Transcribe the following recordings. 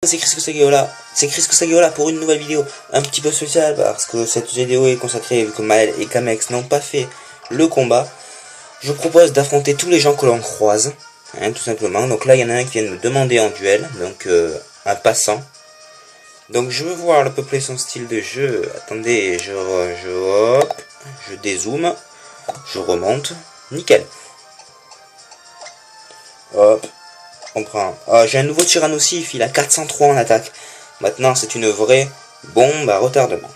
C'est Chris Sagiola. C'est Chris Sagiola pour une nouvelle vidéo un petit peu spéciale parce que cette vidéo est consacrée vu que Maël et Kamex n'ont pas fait le combat. Je propose d'affronter tous les gens que l'on croise, hein, tout simplement. Donc là il y en a un qui vient de me demander en duel, donc un passant. Donc je veux voir le peupler son style de jeu. Attendez, je dézoome, je remonte, nickel. Hop. On prend. J'ai un nouveau Tyrannosif, il a 403 en attaque. Maintenant, c'est une vraie bombe à retardement.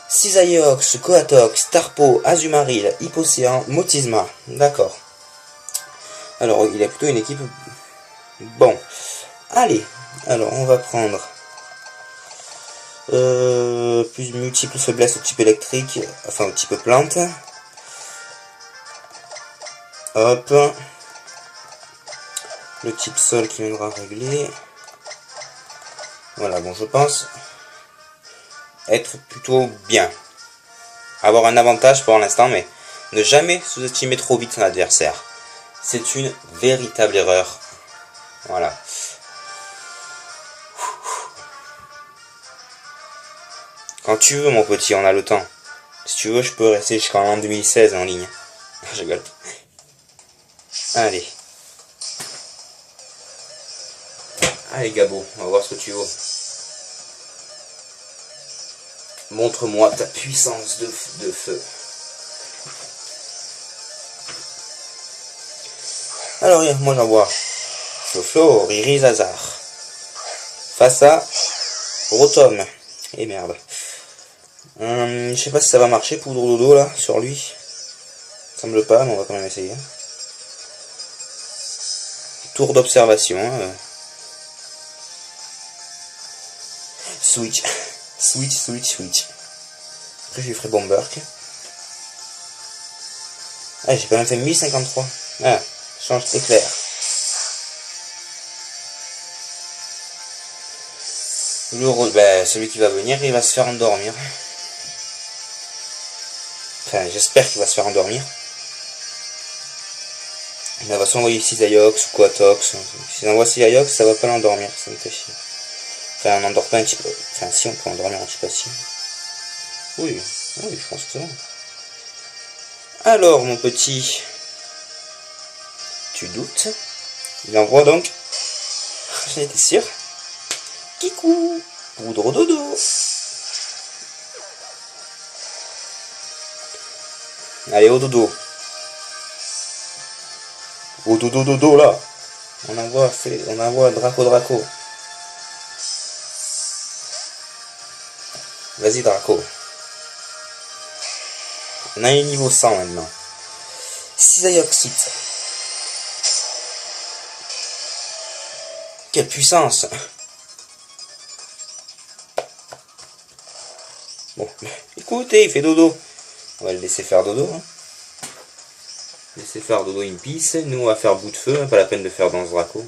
Cisaiox, Coatox, Starpo, Azumarill, Hippocéan, Motisma. D'accord. Alors, il a plutôt une équipe... Bon. Allez. Alors, on va prendre... plus multiples faiblesses au type électrique. Enfin, au type plante. Hop. Le type sol qui viendra régler. Voilà, bon, je pense être plutôt bien. Avoir un avantage pour l'instant, mais ne jamais sous-estimer trop vite son adversaire. C'est une véritable erreur. Voilà. Quand tu veux, mon petit, on a le temps. Si tu veux, je peux rester jusqu'en l'an 2016 en ligne. Je rigole. Allez. Allez Gabo, on va voir ce que tu vaux. Montre-moi ta puissance de feu. Alors moi j'envoie Flo, Riri, Zazar. Face à Rotom. Et merde. Je sais pas si ça va marcher, poudre dodo là, sur lui. Semble pas, mais on va quand même essayer. Tour d'observation. Switch. Après je lui ferai Bomberk. Ah, j'ai quand même fait 1053. Ah, change éclair. Celui qui va venir, il va se faire endormir. Enfin, j'espère qu'il va se faire endormir. Il va s'envoyer Cisaiox ou Coatox. S'il envoie Cisaiox, ça va pas l'endormir, ça me fait chier. Enfin, on n'endort pas un petit peu. Enfin, si, on peut endormir un petit peu, si. Oui, je pense que c'est bon. Alors, mon petit, tu doutes. Il envoie donc, j'en étais sûr, Kikou, poudre dodo. Allez, au dodo. Au dodo là. On envoie Draco. Vas-y Draco. On a un niveau 100 maintenant. Cisaioxite. Quelle puissance. Bon, écoutez, il fait dodo. On va le laisser faire dodo. Hein. Laisser faire dodo in peace. Nous on va faire bout de feu. Hein, pas la peine de faire danse Draco.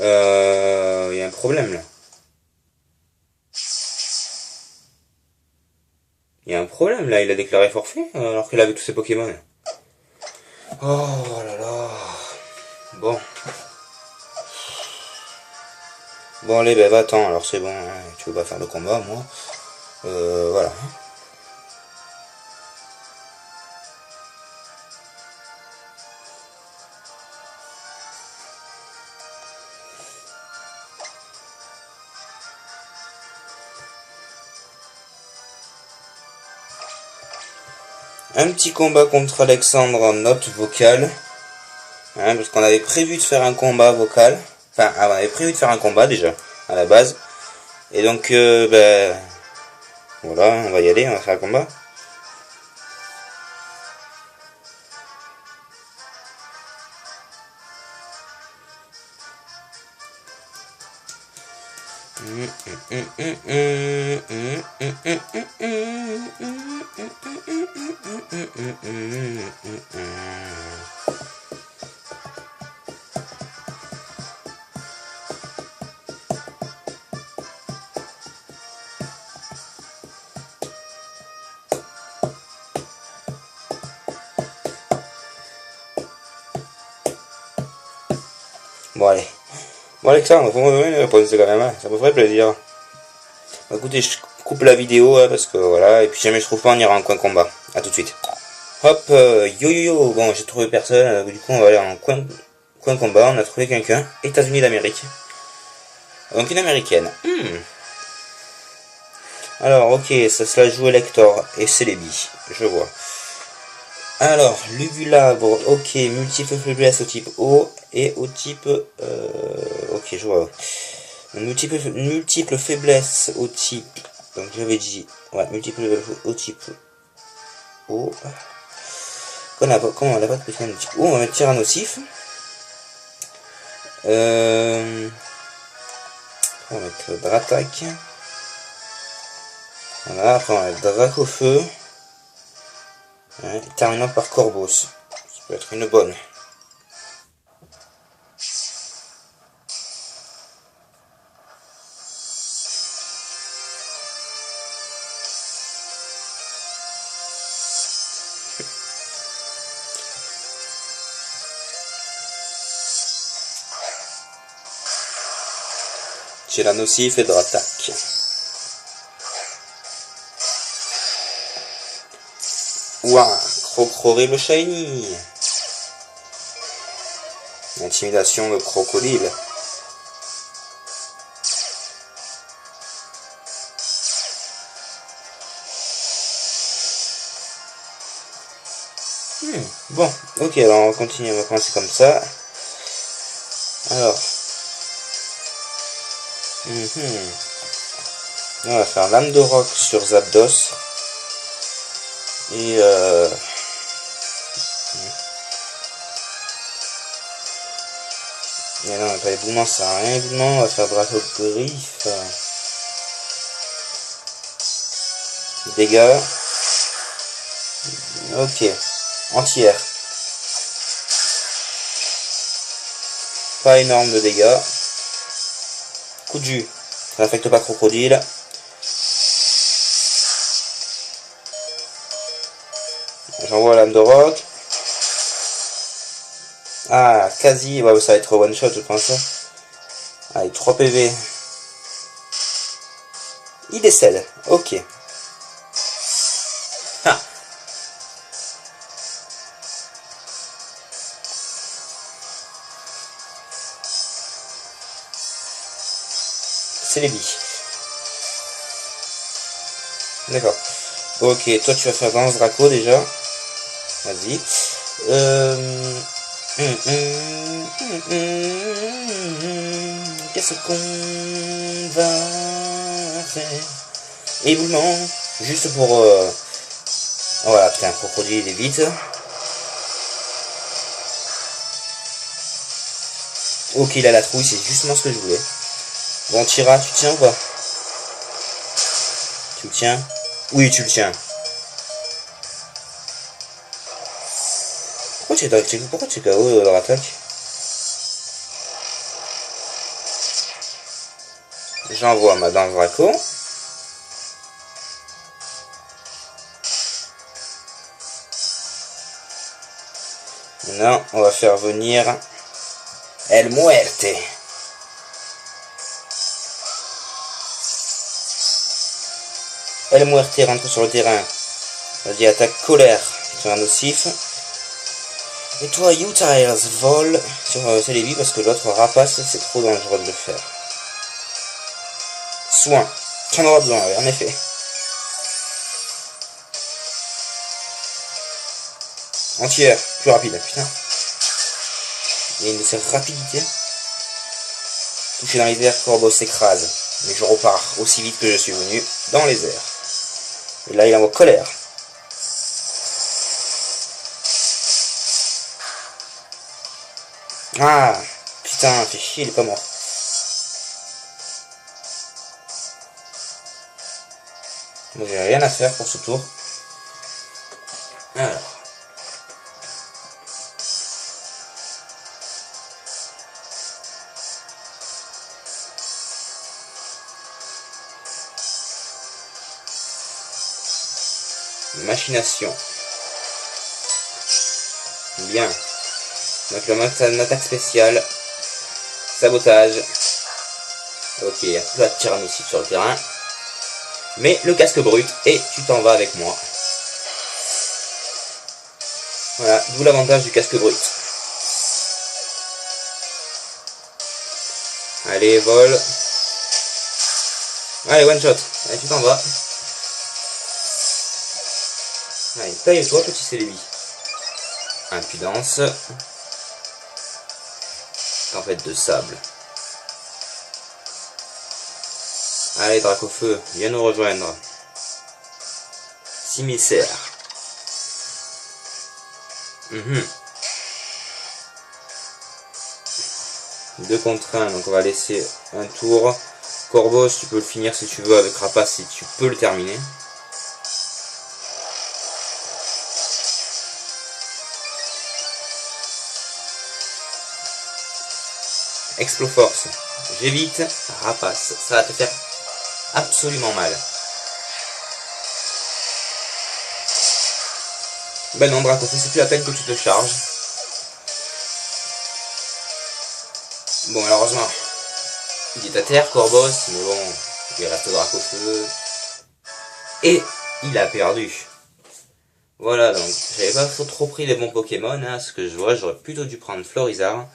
Il y a un problème là. Il y a un problème là, il a déclaré forfait alors qu'il avait tous ses Pokémon. Oh là là. Bon. Bon allez, ben va-t'en, alors c'est bon, hein. Tu veux pas faire le combat, moi. Voilà. Un petit combat contre Alexandre en note vocale. Hein, parce qu'on avait prévu de faire un combat vocal. Enfin, on avait prévu de faire un combat déjà, à la base. Et donc, voilà, on va y aller, on va faire un combat. Bon allez, Bon Alexandre, faut me donner une réponse quand même, hein. Ça me ferait plaisir. Bah, écoutez, je coupe la vidéo, hein, parce que voilà, et puis si jamais je trouve pas, on ira en coin combat. A tout de suite. Hop, yo yo yo, bon j'ai trouvé personne, du coup on va aller en coin combat, on a trouvé quelqu'un, États-Unis d'Amérique. Donc une américaine. Alors ok, ça se la joue Elector et Celebi, je vois. Alors, Lugulabre, ok, multiple faiblesse au type O et au type... ok, je vois. Multiple faiblesse au type... Donc j'avais dit... Ouais, multiple au type O. Comment on n'a pas de petit type O, on va mettre Tyrannosif. On va mettre Dratak. Voilà, après on va mettre Dracofeu. Ouais, terminant par Corvos. Ça peut être une bonne. Tyrannosif et Dratak. Ouah, Crocroré Shiny. Intimidation de crocodile. Bon, ok, alors on va continuer, on va commencer comme ça. Alors. On va faire Lame de Roc sur Zapdos. Et mais non, pas éboulement, ça sert à rien, éboulement, on va faire Dracogriffe. Dégâts. Ok. Entière. Pas énorme de dégâts. Coup de jus. Ça n'affecte pas Crocodile. J'envoie Lame de Roc. Ah, quasi. Ouais, ça va être one shot, je pense. Allez, 3 PV. Il décèle. Ok. Ah. C'est les billes. D'accord. Ok, toi tu vas faire Danse Draco déjà. Vas-y. Qu'est-ce qu'on va faire? Éboulement. Juste pour... Voilà, putain, crocodile il est vite. Ok, il a la trouille, c'est justement ce que je voulais. Bon, Tira, tu tiens ou pas? Tu le tiens? Oui, tu le tiens. Pourquoi tu es KO dans l'attaque? J'envoie ma Danse Draco. Maintenant, on va faire venir El Muerte. El Muerte rentre sur le terrain. Vas-y, attaque colère sur un nocif. Et toi, U-Tiles, vole sur Celebi parce que l'autre rapace, c'est trop dangereux de le faire. Soin. Tu en auras besoin, ouais, en effet. Entière, plus rapide, putain. Il y a une de ces rapidités. Touché dans les airs, Corbeau s'écrase. Mais je repars aussi vite que je suis venu dans les airs. Et là, il envoie colère. Ah, putain, fait chier, il est pas mort. Moi, j'ai rien à faire pour ce tour. Alors. Machination. Bien. Donc, une attaque spéciale. Sabotage. Ok, il y a plein de tyrannocytes sur le terrain. Mais le casque brut, et tu t'en vas avec moi. Voilà, d'où l'avantage du casque brut. Allez, vol. Allez, one shot. Allez, tu t'en vas. Allez, taille-toi, petit Célébi. Impudence. Tempête de sable. Allez, Dracofeu, viens nous rejoindre. Simissaire. 2 contre 1, donc on va laisser un tour. Corvos, tu peux le finir si tu veux, avec Rapace si tu peux le terminer. Exploforce, j'évite. Rapace, ça va te faire absolument mal. Ben non, Dracofeu, c'est plus la peine que tu te charges. Bon, malheureusement, il est à terre, Corvos, mais bon, il reste Dracofeu. Et il a perdu. Voilà, donc, j'avais pas trop pris les bons Pokémon, hein, ce que je vois, j'aurais plutôt dû prendre Florizarre.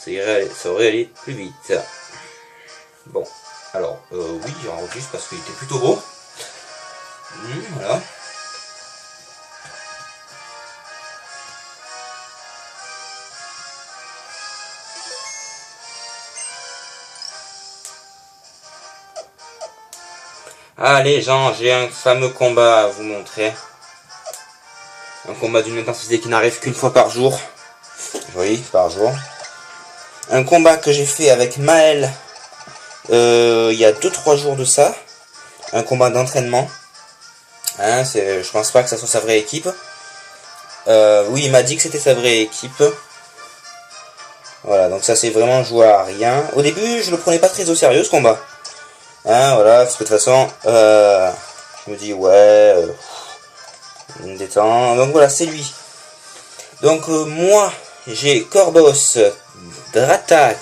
Ça aurait allé plus vite. Bon, alors, oui, j'en refuse parce qu'il était plutôt beau. Voilà. Allez, gens, j'ai un fameux combat à vous montrer. Un combat d'une intensité qui n'arrive qu'une fois par jour. Oui, par jour. Un combat que j'ai fait avec Maël il y a 2-3 jours de ça. Un combat d'entraînement. Hein, je pense pas que ça soit sa vraie équipe. Oui, il m'a dit que c'était sa vraie équipe. Voilà, donc ça c'est vraiment joué à rien. Au début, je le prenais pas très au sérieux ce combat. Hein, voilà, parce que de toute façon, je me dis, ouais, une détente. Donc voilà, c'est lui. Donc moi, j'ai Corvos, Dratak,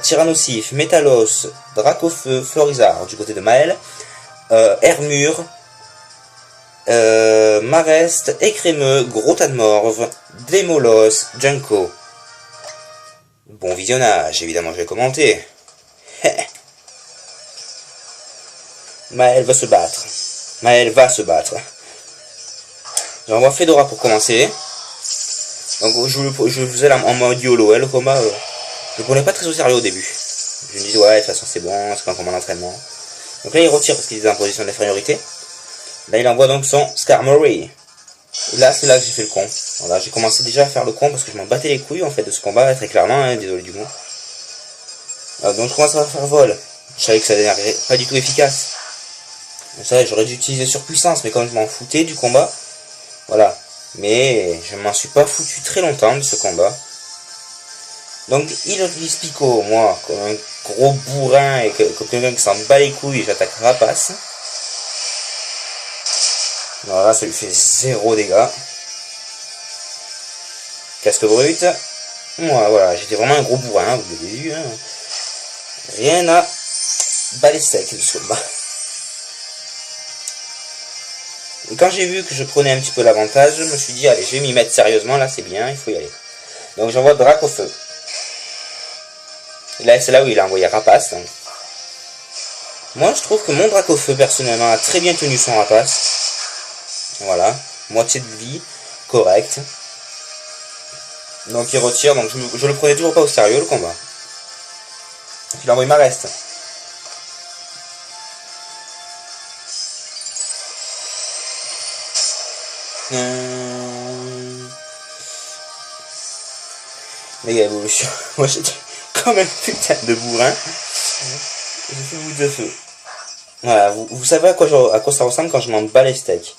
Tyrannosif, Métalos, Dracofeu, Florizarre du côté de Maël, Hermure, Marest, Écrémeux, Gros Tas de Morve, Démolos, Junko. Bon visionnage, évidemment je vais commenter. Maël va se battre. Maël va se battre. J'envoie Fedora pour commencer. Donc je faisais en mode YOLO, le combat, je le prenais pas très au sérieux au début. Je me dis ouais, de toute façon c'est bon, c'est pas un combat d'entraînement. Donc là il retire parce qu'il est en position d'infériorité. Là il envoie donc son Skarmory. Et là c'est là que j'ai fait le con. Voilà, j'ai commencé déjà à faire le con parce que je m'en battais les couilles en fait de ce combat, très clairement, hein, désolé du mot. Donc je commence à faire vol. Je savais que ça n'était pas du tout efficace. Ça j'aurais dû utiliser surpuissance, mais comme je m'en foutais du combat, voilà. Mais je m'en suis pas foutu très longtemps de ce combat. Donc il utilise Pico, moi, comme un gros bourrin et comme quelqu'un qui s'en bat les couilles, j'attaque Rapace. Voilà, ça lui fait 0 dégâts. Casque brut. Moi, voilà, j'étais vraiment un gros bourrin, vous l'avez vu. Hein. Rien à baler sec de ce combat. Et quand j'ai vu que je prenais un petit peu l'avantage, je me suis dit, allez, je vais m'y mettre sérieusement, là c'est bien, il faut y aller. Donc j'envoie Dracofeu. Et là c'est là où il a envoyé Rapace. Donc. Moi je trouve que mon Dracofeu personnellement a très bien tenu son Rapace. Voilà, moitié de vie, correct. Donc il retire, donc je le prenais toujours pas au sérieux le combat. Il a envoyé Marest. Méga évolution. Moi j'étais comme un putain de bourrin. J'ai fait bout de feu. Voilà, vous savez à quoi ça ressemble quand je m'en bats les steaks.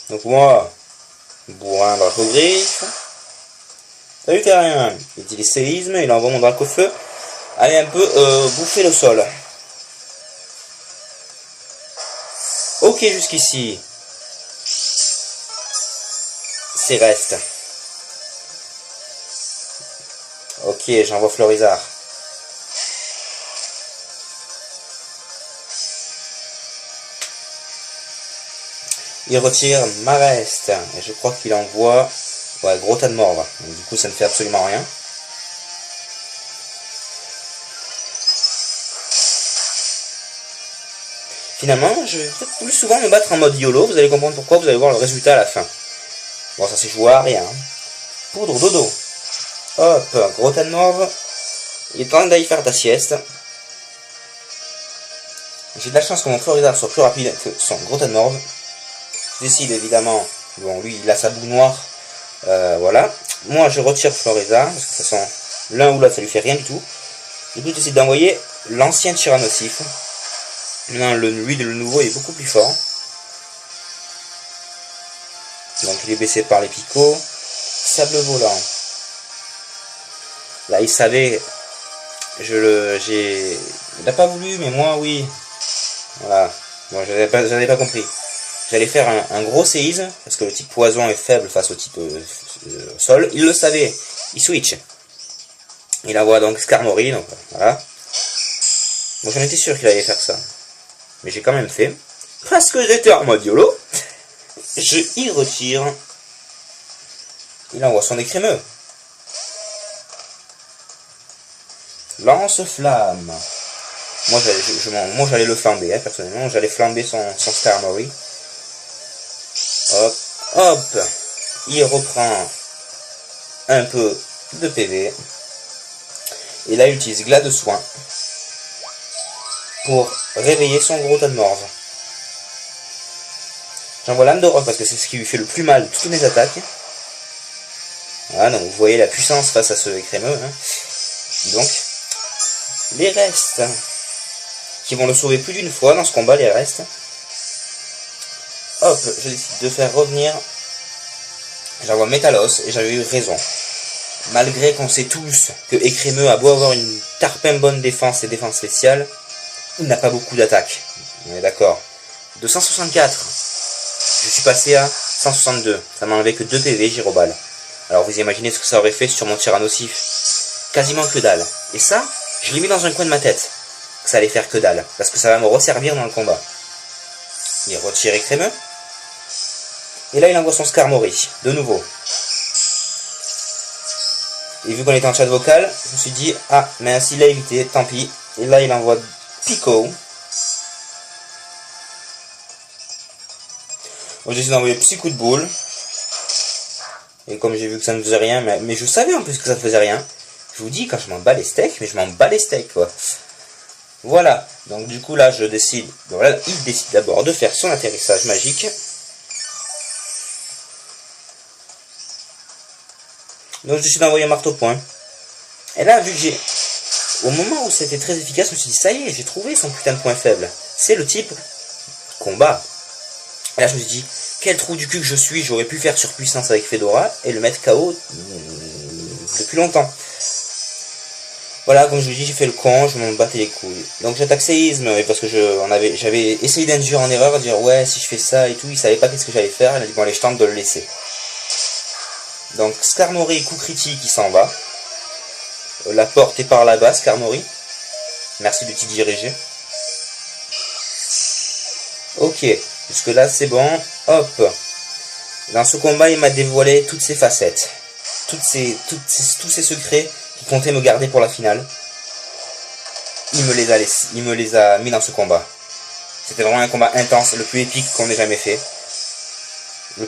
Donc moi, bourrin Dracogriffe. Salut Terrien. Il utilise séisme, il envoie mon Dracofeu. Allez un peu bouffer le sol. Ok jusqu'ici. ses restes. Ok, j'envoie Florizard. Il retire ma reste. Et je crois qu'il envoie... Ouais, gros tas de morts. Donc, du coup, ça ne fait absolument rien. Finalement, je vais peut-être plus souvent me battre en mode YOLO. Vous allez comprendre pourquoi, vous allez voir le résultat à la fin. Bon, ça c'est joué à rien. Poudre, dodo. Hop, gros tas de morve. Il est temps d'aller faire ta sieste. J'ai de la chance que mon Florizard soit plus rapide que son gros tas de morve. Je décide évidemment, bon lui il a sa boue noire. Voilà. Moi je retire Florizard, parce que de toute façon, l'un ou l'autre ça lui fait rien du tout. Du coup je décide d'envoyer l'ancien Tyrannosif. Maintenant, le nouveau est beaucoup plus fort. Donc il est baissé par les picots. Sable volant. Là il savait. Il n'a pas voulu, mais moi oui. Voilà. Bon, j'avais pas compris. J'allais faire un gros séisme, parce que le type poison est faible face au type sol. Il le savait. Il switch. Il envoie donc Skarmory, donc voilà. Donc j'en étais sûr qu'il allait faire ça. Mais j'ai quand même fait. Parce que j'étais en mode YOLO. Je y retire. Il envoie son écrémeux. Lance-flamme. Moi j'allais le flamber, hein, personnellement. J'allais flamber son Skarmory. Hop, hop. Il reprend un peu de PV. Et là il utilise Glas de soin pour réveiller son gros tas de morve. J'envoie l'âme de roc parce que c'est ce qui lui fait le plus mal de toutes mes attaques. Voilà, donc vous voyez la puissance face à ce écrémeux. Hein. Donc, les restes, qui vont le sauver plus d'une fois dans ce combat, les restes. Hop, je décide de faire revenir. J'envoie Métalos et j'avais eu raison. Malgré qu'on sait tous que écrémeux a beau avoir une tarpin bonne défense et défense spéciale, il n'a pas beaucoup d'attaques. On est d'accord. De 164, je suis passé à 162. Ça m'a enlevé que 2 PV, Gyroball. Alors vous imaginez ce que ça aurait fait sur mon Tyrannosif. Quasiment que dalle. Et ça, je l'ai mis dans un coin de ma tête. Que ça allait faire que dalle. Parce que ça va me resservir dans le combat. Il retire écrémeux. Et là il envoie son Skarmory. De nouveau. Et vu qu'on était en chat vocal, je me suis dit, ah, mince, il a évité, tant pis. Et là il envoie Pico. J'ai décidé d'envoyer petit coup de boule. Et comme j'ai vu que ça ne faisait rien, mais je savais en plus que ça ne faisait rien. Je vous dis, quand je m'en bats les steaks, mais je m'en bats les steaks, quoi. Voilà. Donc du coup, là, je décide... Bon, là, il décide d'abord de faire son atterrissage magique. Donc je décide d'envoyer un marteau-point. Et là, vu que j'ai... Au moment où c'était très efficace, je me suis dit, ça y est, j'ai trouvé son putain de point faible. C'est le type combat. Et là, je me suis dit, quel trou du cul que je suis, j'aurais pu faire surpuissance avec Fedora et le mettre KO depuis longtemps. Voilà, comme je vous dis, j'ai fait le con, je m'en battais les couilles. Donc j'attaque séisme, parce que j'avais essayé d'induire en erreur, dire ouais, si je fais ça et tout, il savait pas qu'est-ce que j'allais faire, il a dit bon allez, je tente de le laisser. Donc Skarmory, coup critique, il s'en va. La porte est par là-bas, Skarmory. Merci de t'y diriger. Ok, jusque là c'est bon. Hop. Dans ce combat, il m'a dévoilé toutes ses facettes. Tous ces secrets qui comptaient me garder pour la finale. Il me les a mis dans ce combat. C'était vraiment un combat intense, le plus épique qu'on ait jamais fait. Le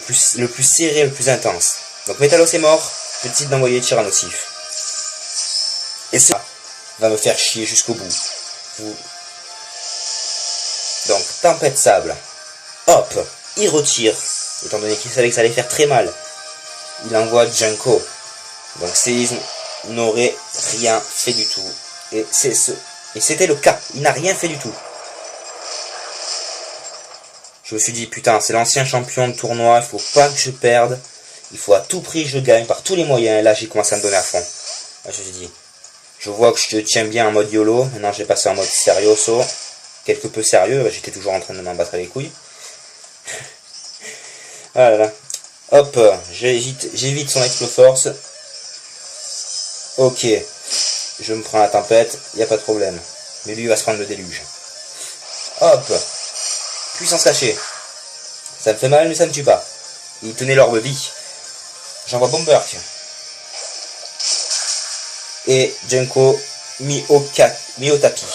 plus serré, le plus intense. Donc Métalos est mort, je décide d'envoyer Tyrannosif. Et ça va me faire chier jusqu'au bout. Donc, tempête sable. Hop, il retire. Étant donné qu'il savait que ça allait faire très mal. Il envoie Junko. Donc séisme n'aurait rien fait du tout. Et c'était le cas. Il n'a rien fait du tout. Je me suis dit, putain, c'est l'ancien champion de tournoi, il faut pas que je perde. Il faut à tout prix que je gagne par tous les moyens. Et là, j'ai commencé à me donner à fond. Là, je me suis dit, je vois que je te tiens bien en mode YOLO. Maintenant, j'ai passé en mode serioso. Quelque peu sérieux. J'étais toujours en train de m'en battre les couilles. Ah là là. Hop, j'évite son Exploforce. Ok, je me prends la tempête, il n'y a pas de problème. Mais lui il va se prendre le déluge. Hop, puissance cachée. Ça me fait mal mais ça ne tue pas. Il tenait l'orbe vie. J'envoie Bomberk. Et Junko mis au tapis.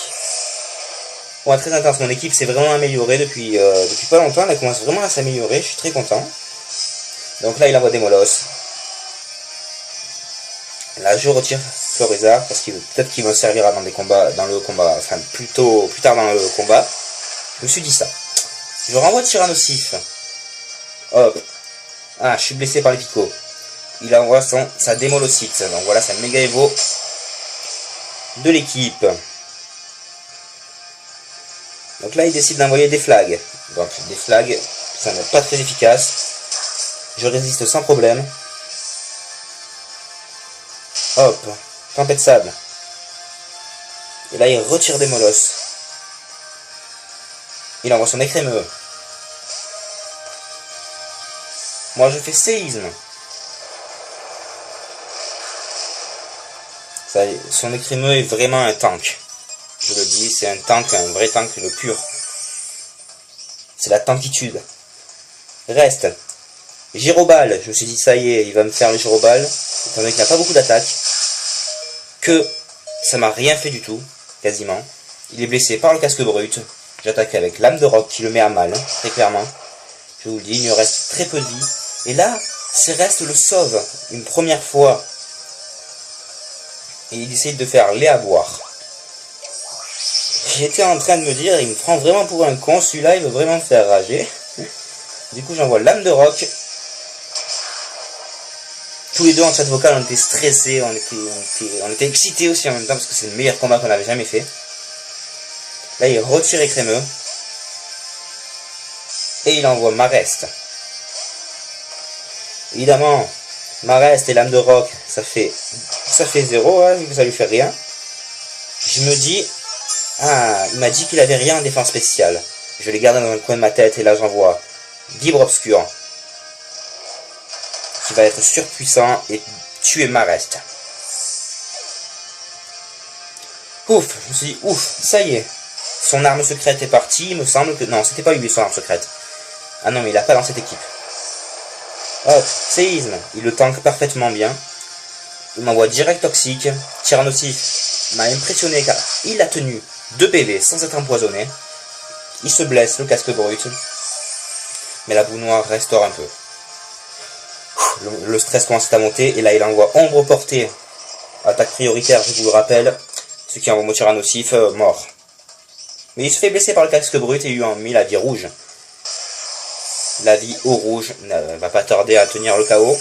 Bon, très intense, mon équipe s'est vraiment améliorée depuis pas longtemps, elle commence vraiment à s'améliorer, je suis très content. Donc là il envoie des molosses. Là je retire Florizard parce que peut-être qu'il me servira dans le combat, enfin plus tard dans le combat. Je me suis dit ça. Je renvoie Tyrannosif. Hop. Ah, je suis blessé par les picots. Il envoie sa démolocyte. Donc voilà, sa méga Evo de l'équipe. Donc là, il décide d'envoyer des flags. Donc des flags, ça n'est pas très efficace. Je résiste sans problème. Hop, tempête de sable. Et là, il retire des molosses. Il envoie son écrémeux. Moi, je fais séisme. Son écrémeux est vraiment un tank. Je le dis, c'est un tank, un vrai tank, le pur. C'est la tankitude. Reste. Gyrobal, je me suis dit, ça y est, il va me faire le gyrobal. Étant donné qu'il n'a pas beaucoup d'attaques. Que ça m'a rien fait du tout, quasiment. Il est blessé par le casque brut. J'attaque avec l'âme de roc qui le met à mal, très clairement. Je vous le dis, il lui reste très peu de vie. Et là, Céreste le sauve une première fois. Et il essaye de faire lait à boire. J'étais en train de me dire, il me prend vraiment pour un con, celui-là, il veut vraiment me faire rager. Du coup, j'envoie l'âme de roc. Tous les deux en chat vocal, on était stressés, on était excités aussi en même temps, parce que c'est le meilleur combat qu'on avait jamais fait. Là, il retire écrémeux. Et il envoie Marest. Évidemment, Marest et l'âme de roc, ça fait 0, hein, vu que ça lui fait rien. Je me dis, ah, il m'a dit qu'il avait rien en défense spéciale. Je les garde dans un coin de ma tête et là j'envoie Vibre Obscur. Qui va être surpuissant et tuer Marest. Ouf, je me suis dit, ouf, ça y est. Son arme secrète est partie, il me semble que... Non, c'était pas lui son arme secrète. Ah non, mais il l'a pas dans cette équipe. Hop, séisme, il le tank parfaitement bien. Il m'envoie direct toxique. Tyrannosif m'a impressionné car il a tenu 2 PV sans être empoisonné. Il se blesse, le casque brut. Mais la boue noire restaure un peu. Le stress commence à monter et là il envoie ombre portée. Attaque prioritaire, je vous le rappelle. Ce qui envoie mon Tyrannosif mort. Mais il se fait blesser par le casque brut et il lui a mis la vie rouge. La vie au rouge ne va pas tarder à tenir le KO.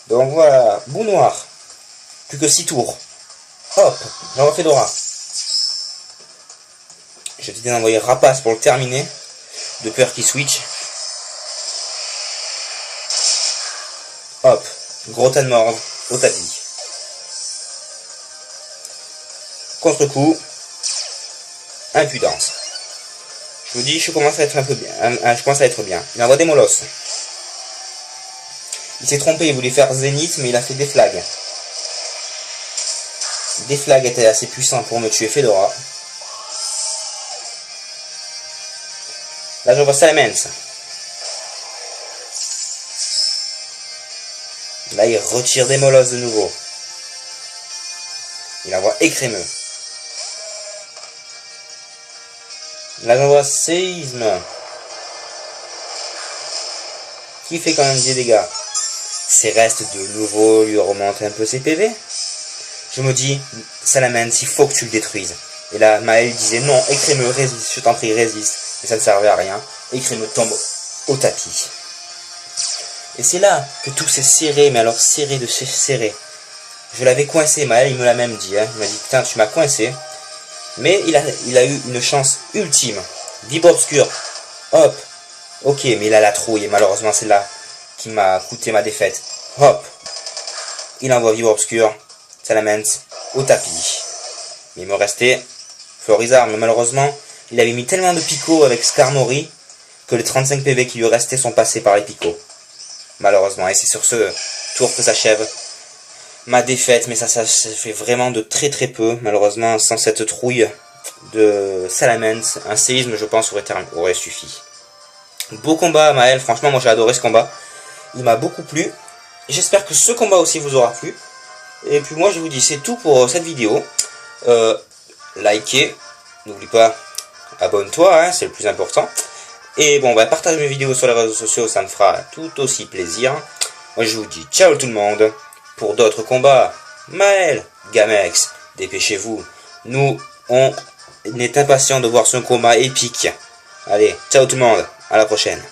Donc voilà, boue noire. Plus que 6 tours. Hop, j'envoie Fedora. Je vais d'envoyer Rapace pour le terminer. De peur qu'il switch. Hop, gros tas de mort au tapis. Contre-coup. Impudence. Je vous dis, je commence à être un peu bien. Je commence à être bien. Il envoie des molosses. Il s'est trompé, il voulait faire Zénith, mais il a fait des flags. Des flags étaient assez puissants pour me tuer Fedora. Là, je vois Salamence. Là, il retire des molosses de nouveau. Il envoie écrémeux. Là, j'envoie séisme. Qui fait quand même des dégâts. Céreste de nouveau lui remonte un peu ses PV. Je me dis, Salamence, il faut que tu le détruises. Et là, Maël disait, non, écrémeux, résiste, je t'en prie, résiste. Mais ça ne servait à rien. Écrémeux tombe au tapis. Et c'est là que tout s'est serré, mais alors serré de chez serré. Je l'avais coincé, Maël, il me l'a même dit. Hein. Il m'a dit, putain, tu m'as coincé. Mais il a eu une chance ultime. Vibre obscur. Hop. Ok, mais il a la trouille. Et malheureusement, c'est là qui m'a coûté ma défaite. Hop. Il envoie Vibre obscur. Salamence au tapis. Il me restait Florizard. Mais malheureusement, il avait mis tellement de picots avec Skarmory que les 35 PV qui lui restaient sont passés par les picots. Malheureusement. Et c'est sur ce tour que s'achève ma défaite. Mais ça fait vraiment de très très peu. Malheureusement, sans cette trouille de Salamence, un séisme, je pense, aurait suffi. Beau combat, Maël. Franchement, moi j'ai adoré ce combat. Il m'a beaucoup plu. J'espère que ce combat aussi vous aura plu. Et puis moi, je vous dis, c'est tout pour cette vidéo. Likez. N'oublie pas, abonne-toi, hein, c'est le plus important. Et bon, bah, partage mes vidéos sur les réseaux sociaux, ça me fera tout aussi plaisir. Moi, je vous dis ciao tout le monde. Pour d'autres combats, Maël, Gamex, dépêchez-vous. Nous, on est impatients de voir ce combat épique. Allez, ciao tout le monde, à la prochaine.